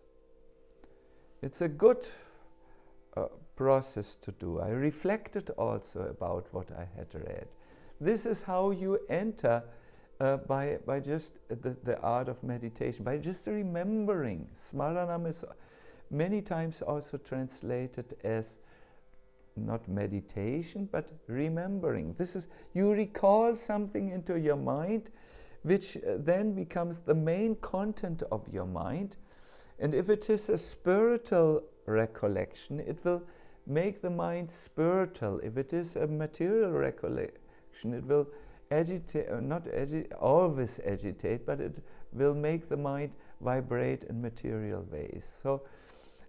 It's a good process to do. I reflected also about what I had read. This is how you enter by just the art of meditation, by just remembering. Smaranam is many times also translated as not meditation, but remembering. This is, you recall something into your mind, which then becomes the main content of your mind. And if it is a spiritual recollection, it will make the mind spiritual. If it is a material recollection, it will agitate, or not always agitate, but it will make the mind vibrate in material ways. So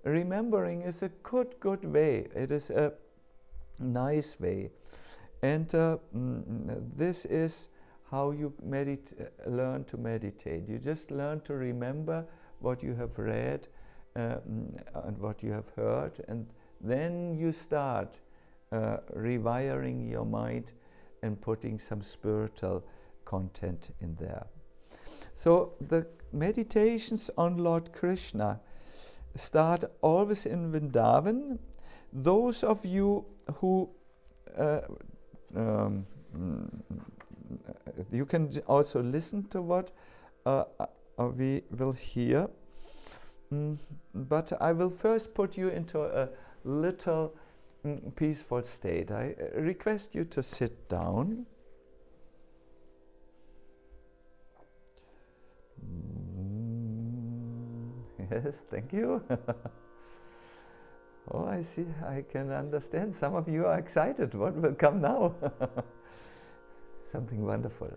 remembering is a good way. It is a nice way. And this is how you learn to meditate. You just learn to remember what you have read and what you have heard, and then you start rewiring your mind and putting some spiritual content in there. So the meditations on Lord Krishna start always in Vrindavan. Those of you who you can also listen to what we will hear, but I will first put you into a little peaceful state. I request you to sit down. Yes, thank you. Oh, I see, I can understand. Some of you are excited. What will come now? Something wonderful.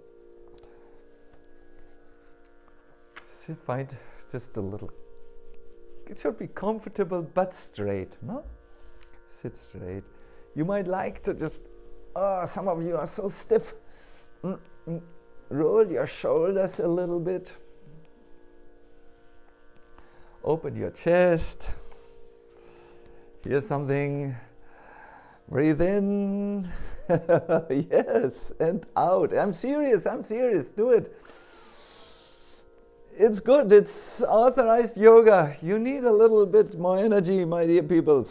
So find just a little. It should be comfortable but straight, no? Sit straight. You might like to just, some of you are so stiff. Roll your shoulders a little bit. Open your chest. Hear something. Breathe in. Yes, and out. I'm serious. Do it. It's good. It's authorized yoga. You need a little bit more energy, my dear people.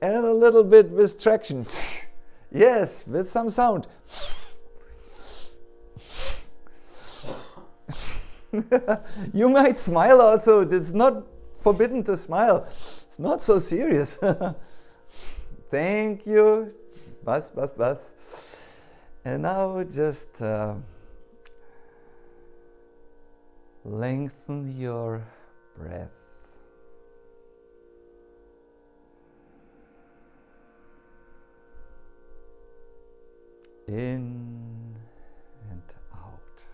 And a little bit with traction. Yes, with some sound. You might smile also. It's not forbidden to smile. It's not so serious. Thank you. Bas. And now just lengthen your breath. In and out.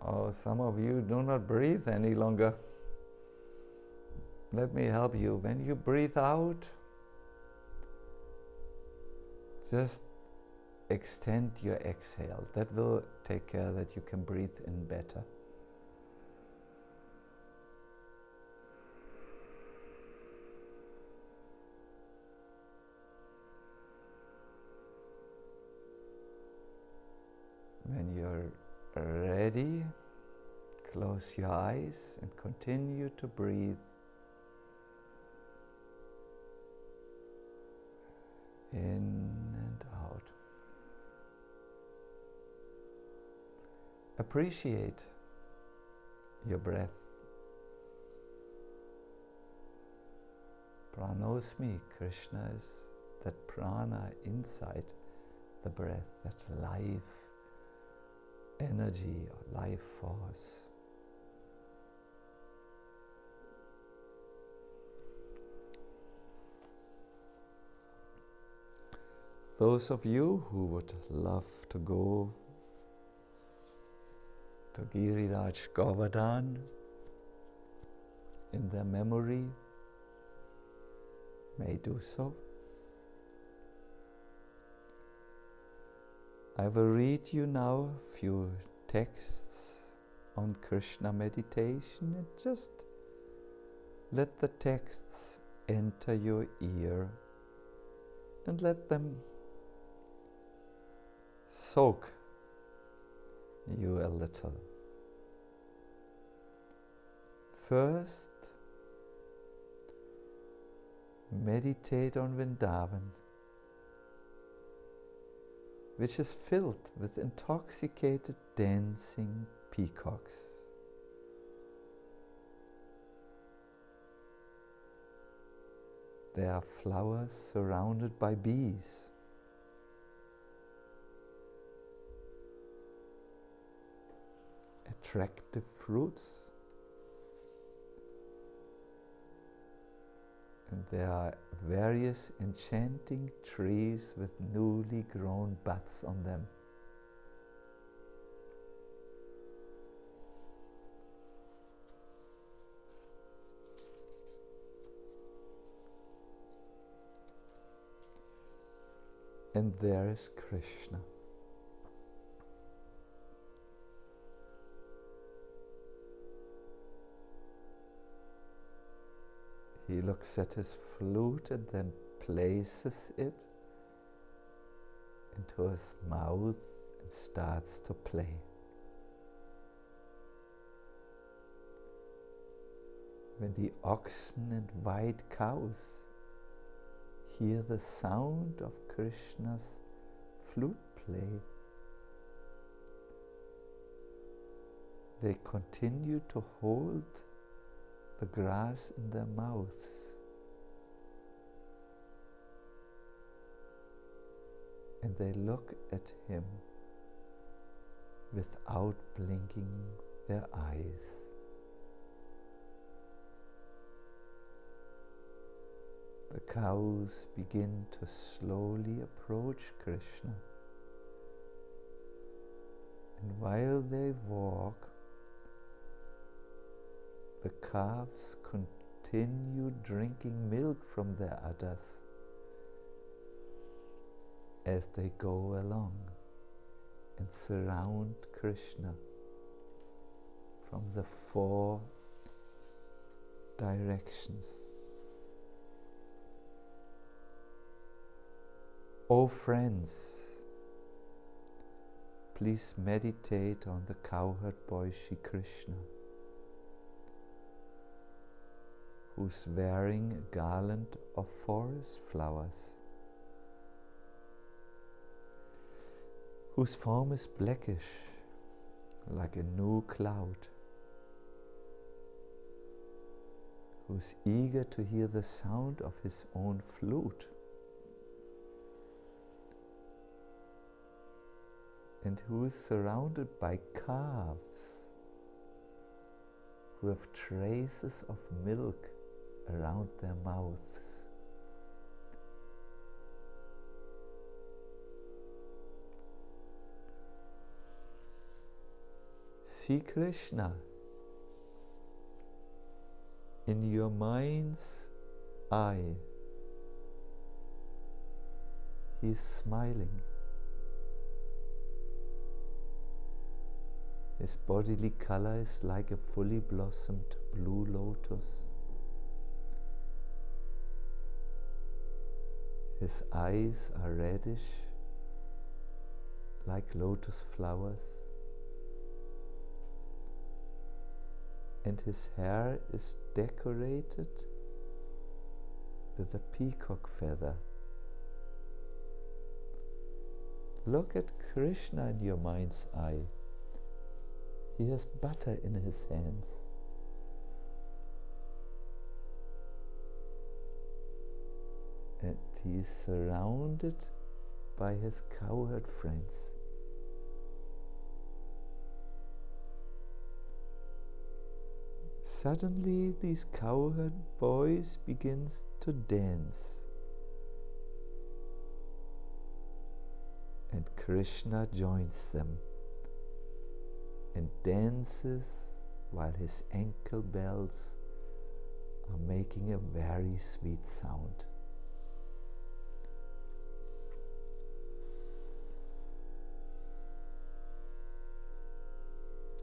Oh, some of you do not breathe any longer. Let me help you. When you breathe out, just extend your exhale. That will take care that you can breathe in better. When you're ready, close your eyes and continue to breathe in and out. Appreciate your breath. Pranosmi, Krishna is that prana inside the breath, that life energy or life force. Those of you who would love to go to Giriraj Govardhan in their memory may do so. I will read you now a few texts on Krishna meditation, and just let the texts enter your ear and let them soak you a little. First, meditate on Vrindavan, which is filled with intoxicated dancing peacocks. There are flowers surrounded by bees. Attractive fruits. And there are various enchanting trees with newly grown buds on them. And there is Krishna. He looks at his flute and then places it into his mouth and starts to play. When the oxen and white cows hear the sound of Krishna's flute play, they continue to hold the grass in their mouths, and they look at him without blinking their eyes. The cows begin to slowly approach Krishna, and while they walk, the calves continue drinking milk from their udders as they go along and surround Krishna from the 4 directions. O friends, please meditate on the cowherd boy Shri Krishna, who's wearing a garland of forest flowers, whose form is blackish like a new cloud, who's eager to hear the sound of his own flute, and who is surrounded by calves who have traces of milk around their mouths. See Krishna in your mind's eye. He is smiling. His bodily color is like a fully blossomed blue lotus. His eyes are reddish, like lotus flowers, and his hair is decorated with a peacock feather. Look at Krishna in your mind's eye. He has butter in his hands. and he is surrounded by his cowherd friends. Suddenly these cowherd boys begin to dance, and Krishna joins them and dances while his ankle bells are making a very sweet sound.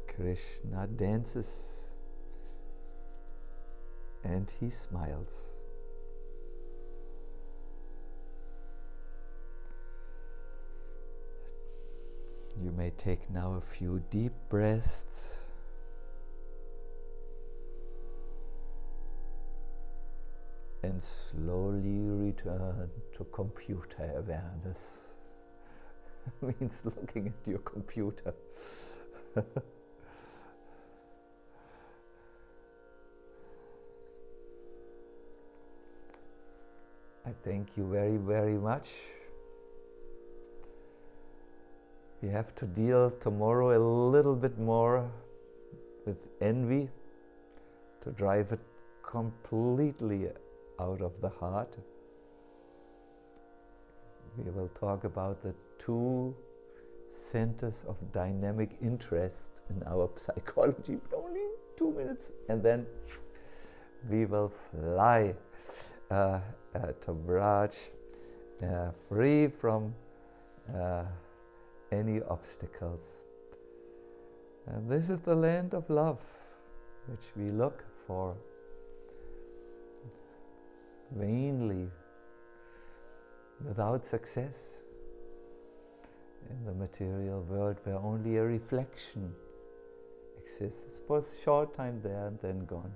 Krishna dances and he smiles. You may take now a few deep breaths and slowly return to computer awareness. Means looking at your computer. I thank you very, very much. We have to deal tomorrow a little bit more with envy, to drive it completely out of the heart. We will talk about the two centers of dynamic interest in our psychology, only 2 minutes, and then we will fly to Braj, free from any obstacles. And this is the land of love, which we look for vainly, without success, in the material world where only a reflection exists. It's for a short time there and then gone.